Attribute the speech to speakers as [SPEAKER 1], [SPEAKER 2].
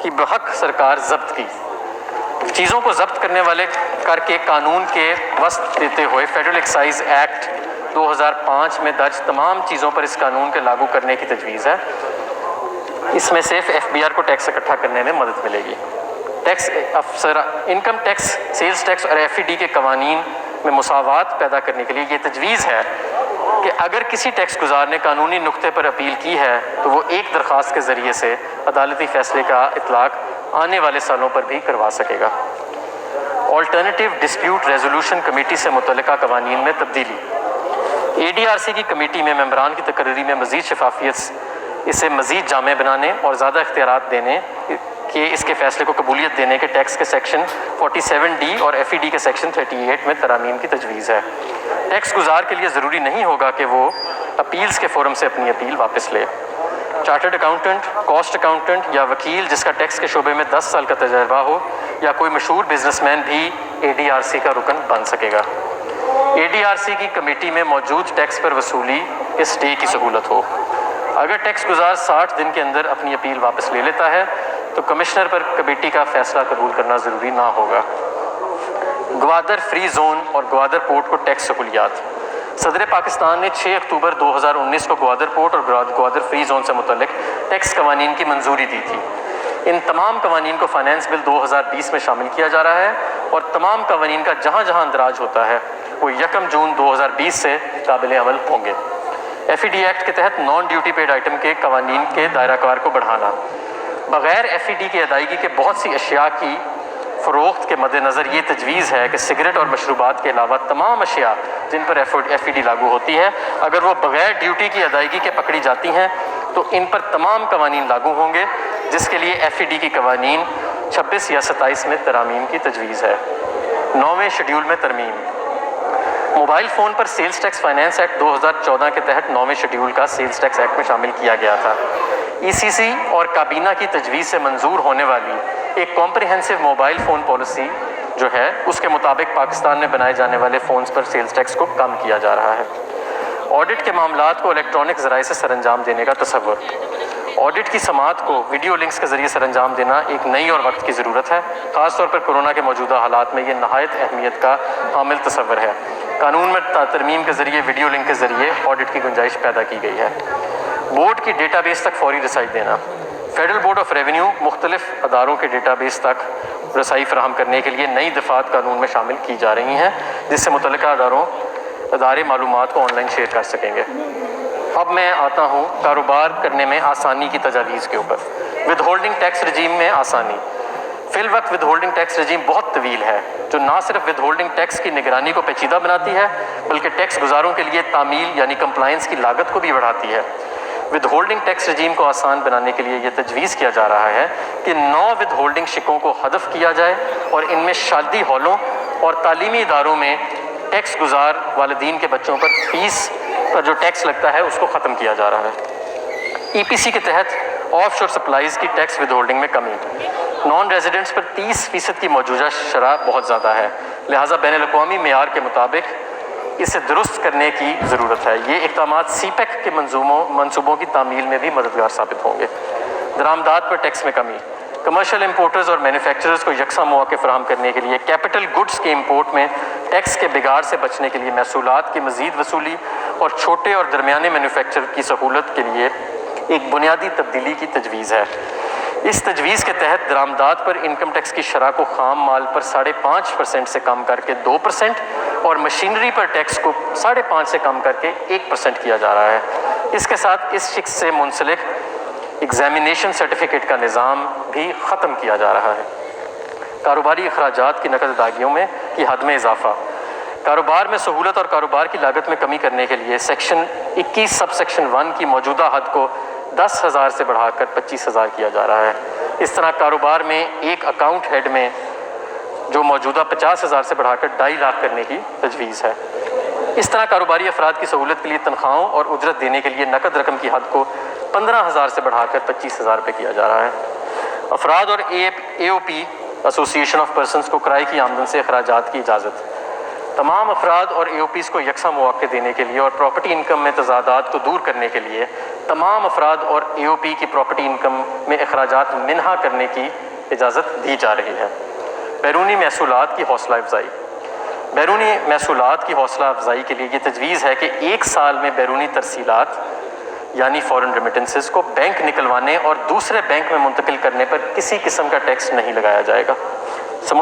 [SPEAKER 1] کی بحق سرکار ضبط کی۔ چیزوں کو ضبط کرنے والے کر کے قانون کے وسط دیتے ہوئے فیڈرل ایکسائز ایکٹ 2005 میں درج تمام چیزوں پر اس قانون کے لاگو کرنے کی تجویز ہے۔ اس میں صرف FBR کو ٹیکس اکٹھا کرنے میں مدد ملے گی۔ ٹیکس افسر انکم ٹیکس، سیلز ٹیکس اور FED کے قوانین میں مساوات پیدا کرنے کے لیے یہ تجویز ہے کہ اگر کسی ٹیکس گزار نے قانونی نقطے پر اپیل کی ہے تو وہ ایک درخواست کے ذریعے سے عدالتی فیصلے کا اطلاق آنے والے سالوں پر بھی کروا سکے گا۔ آلٹرنیٹیو ڈسپیوٹ ریزولوشن کمیٹی سے متعلقہ قوانین میں تبدیلی۔ ADRC کی کمیٹی میں ممبران کی تقرری میں مزید شفافیت، اسے مزید جامع بنانے اور زیادہ اختیارات دینے کہ اس کے فیصلے کو قبولیت دینے کے ٹیکس کے سیکشن 47D اور FED کے سیکشن 38 میں ترامیم کی تجویز ہے۔ ٹیکس گزار کے لیے ضروری نہیں ہوگا کہ وہ اپیلز کے فورم سے اپنی اپیل واپس لے۔ چارٹرڈ اکاؤنٹنٹ، کاسٹ اکاؤنٹنٹ یا وکیل جس کا ٹیکس کے شعبے میں 10 سال کا تجربہ ہو یا کوئی مشہور بزنس مین بھی ADRC کا رکن بن سکے گا۔ ADRC کی کمیٹی میں موجود ٹیکس پر وصولی کے سٹے کی سہولت ہو۔ اگر ٹیکس گزار 60 دن کے اندر اپنی اپیل واپس لے لیتا ہے تو کمشنر پر کمیٹی کا فیصلہ قبول کرنا ضروری نہ ہوگا۔ گوادر فری زون اور گوادر پورٹ کو ٹیکس سہولیات۔ صدر پاکستان نے 6 اکتوبر 2019 کو گوادر پورٹ اور گوادر فری زون سے متعلق ٹیکس قوانین کی منظوری دی تھی۔ ان تمام قوانین کو فائنانس بل 2020 میں شامل کیا جا رہا ہے اور تمام قوانین کا جہاں جہاں اندراج ہوتا ہے وہ 1 جون 2020 سے قابل عمل ہوں گے۔ FED ایکٹ کے تحت نان ڈیوٹی پیڈ آئٹم کے قوانین کے دائرہ کار کو بڑھانا۔ بغیر FED کی ادائیگی کے بہت سی اشیاء کی فروخت کے مد نظر یہ تجویز ہے کہ سگریٹ اور مشروبات کے علاوہ تمام اشیاء جن پر FED لاگو ہوتی ہے اگر وہ بغیر ڈیوٹی کی ادائیگی کے پکڑی جاتی ہیں تو ان پر تمام قوانین لاگو ہوں گے، جس کے لیے FED کی قوانین 26 یا 27 میں ترامیم کی تجویز ہے۔ 9ویں شیڈول میں ترمیم۔ موبائل فون پر سیلز ٹیکس فائنانس ایکٹ 2014 کے تحت 9ویں شیڈول کا سیلز ٹیکس ایکٹ میں شامل کیا گیا تھا۔ ECC اور کابینہ کی تجویز سے منظور ہونے والی ایک کمپریہنسو موبائل فون پالیسی جو ہے اس کے مطابق پاکستان میں بنائے جانے والے فونز پر سیلز ٹیکس کو کم کیا جا رہا ہے۔ آڈٹ کے معاملات کو الیکٹرانک ذرائع سے سر انجام دینے کا تصور۔ آڈٹ کی سماعت کو ویڈیو لنکس کے ذریعے سر انجام دینا ایک نئی اور وقت کی ضرورت ہے، خاص طور پر کورونا کے موجودہ حالات میں یہ نہایت اہمیت کا حامل تصور ہے۔ قانون میں ترمیم کے ذریعے ویڈیو لنک کے ذریعے آڈٹ کی گنجائش پیدا کی گئی ہے۔ بورڈ کی ڈیٹا بیس تک فوری رسائی دینا۔ فیڈرل بورڈ آف ریونیو مختلف اداروں کے ڈیٹا بیس تک رسائی فراہم کرنے کے لیے نئی دفعات قانون میں شامل کی جا رہی ہیں، جس سے متعلقہ ادارے معلومات کو آن لائن شیئر کر سکیں گے۔ اب میں آتا ہوں کاروبار کرنے میں آسانی کی تجاویز کے اوپر۔ ود ہولڈنگ ٹیکس رجیم میں آسانی۔ فی الوقت ود ہولڈنگ ٹیکس رجیم بہت طویل ہے جو نہ صرف ود ہولڈنگ ٹیکس کی نگرانی کو پیچیدہ بناتی ہے بلکہ ٹیکس گزاروں کے لیے تعمیل یعنی کمپلائنس کی لاگت کو بھی بڑھاتی ہے۔ ود ہولڈنگ ٹیکس رجیم کو آسان بنانے کے لیے یہ تجویز کیا جا رہا ہے کہ 9 ود ہولڈنگ شکوں کو حذف کیا جائے اور ان میں شادی ہالوں اور تعلیمی اداروں میں ٹیکس گزار والدین کے بچوں پر فیس پر جو ٹیکس لگتا ہے اس کو ختم کیا جا رہا ہے۔ EPC کے تحت آف شور سپلائز کی ٹیکس ود ہولڈنگ میں کمی۔ نان ریزیڈنٹس پر 30% کی موجودہ شرح بہت زیادہ ہے، لہٰذا بین الاقوامی معیار کے مطابق اسے درست کرنے کی ضرورت ہے۔ یہ اقدامات CPEC کے منصوبوں کی تعمیل میں بھی مددگار ثابت ہوں گے۔ درآمدات پر ٹیکس میں کمی۔ کمرشل امپورٹرز اور مینوفیکچررز کو یکساں مواقع فراہم کرنے کے لیے کیپٹل گڈز کے امپورٹ میں ٹیکس کے بگاڑ سے بچنے کے لیے محصولات کی مزید وصولی اور چھوٹے اور درمیانے مینوفیکچرر کی سہولت کے لیے ایک بنیادی تبدیلی کی تجویز ہے۔ اس تجویز کے تحت درآمدات پر انکم ٹیکس کی شرح کو خام مال پر 5.5% سے کم کر کے 2% اور مشینری پر ٹیکس کو 5.5% سے کم کر کے 1% کیا جا رہا ہے۔ اس کے ساتھ اس شخص سے منسلک ایگزامینیشن سرٹیفکیٹ کا نظام بھی ختم کیا جا رہا ہے۔ کاروباری اخراجات کی نقد ادائیگیوں میں کی حد میں اضافہ۔ کاروبار میں سہولت اور کاروبار کی لاگت میں کمی کرنے کے لیے سیکشن 21 سب سیکشن 1 کی موجودہ حد کو 10,000 سے بڑھا کر 25,000 کیا جا رہا ہے۔ اس طرح کاروبار میں ایک اکاؤنٹ ہیڈ میں جو موجودہ 50,000 سے بڑھا کر 2.5 لاکھ کرنے کی تجویز ہے۔ اس طرح کاروباری افراد کی سہولت کے لیے تنخواہوں اور اجرت دینے کے لیے نقد رقم کی حد کو 15,000 سے بڑھا کر 25,000 روپے کیا جا رہا ہے۔ افراد اور AOP ایسوسی ایشن آف پرسنز کو کرائے کی آمدن سے اخراجات کی اجازت۔ تمام افراد اور اے او پیز کو یکساں مواقع دینے کے لیے اور پراپرٹی انکم میں تضادات کو دور کرنے کے لیے تمام افراد اور اے او پی کی پراپرٹی انکم میں اخراجات منہا کرنے کی اجازت دی جا رہی ہے۔ بیرونی محصولات کی حوصلہ افزائی۔ بیرونی محصولات کی حوصلہ افزائی کے لیے یہ تجویز ہے کہ 1 سال میں بیرونی ترسیلات یعنی فورن ریمیٹنسز کو بینک نکلوانے اور دوسرے بینک میں منتقل کرنے پر کسی قسم کا ٹیکس نہیں لگایا جائے گا۔